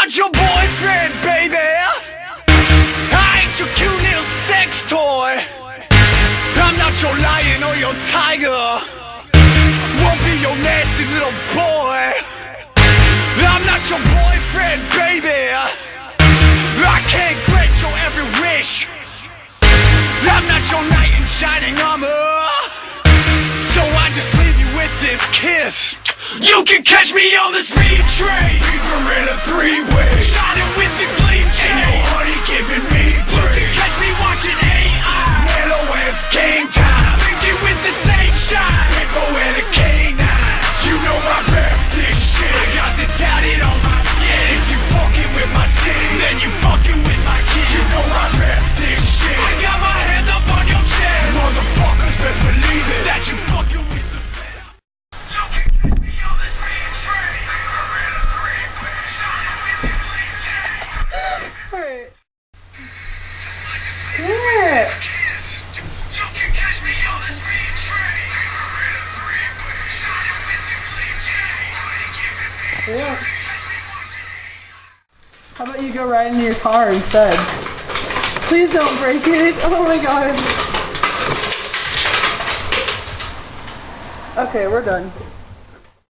not your boyfriend, baby. I ain't your cute little sex toy. I'm not your lion or your tiger. Won't be your nasty little boy. I'm not your boyfriend, baby. I can't grant your every wish. I'm not your knight in shining armor. So I just leave you with this kiss. You can catch me on the speed train. We were in a three-way, shining with the gleam chain. And your honey giving me brain. You can catch me watching AI, LOS game time. Thinking with the same shine, Info and a K9. You know I rap this shit. I got it tatted on my skin. If you fucking with my city, then you fucking with my kid. You know I rap this shit. I got my hands up on your chest. Motherfuckers best believe it that you fucking with the best. You can catch me on the speed train. We're in a three-way, shining with the gleam chain. Alright. Yeah. You can catch me on the speed train. We're in a three-way, shining with the gleam chain. Yeah. How about you go ride in your car instead? Please don't break it. Oh my god. Okay, we're done.